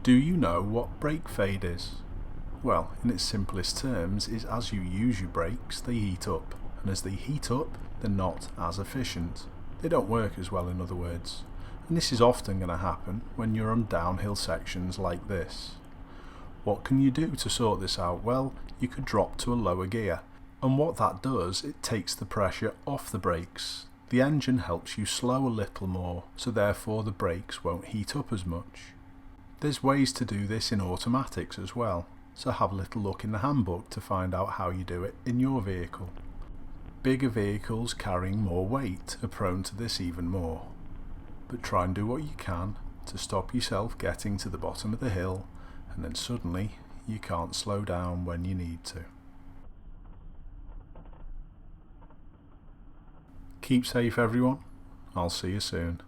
Do you know what brake fade is? Well, in its simplest terms, is as you use your brakes, they heat up, and as they heat up, they're not as efficient. They don't work as well, in other words. And this is often going to happen when you're on downhill sections like this. What can you do to sort this out? Well, you could drop to a lower gear, and what that does, it takes the pressure off the brakes. The engine helps you slow a little more, so therefore the brakes won't heat up as much. There's ways to do this in automatics as well, so have a little look in the handbook to find out how you do it in your vehicle. Bigger vehicles carrying more weight are prone to this even more, but try and do what you can to stop yourself getting to the bottom of the hill, and then suddenly you can't slow down when you need to. Keep safe everyone, I'll see you soon.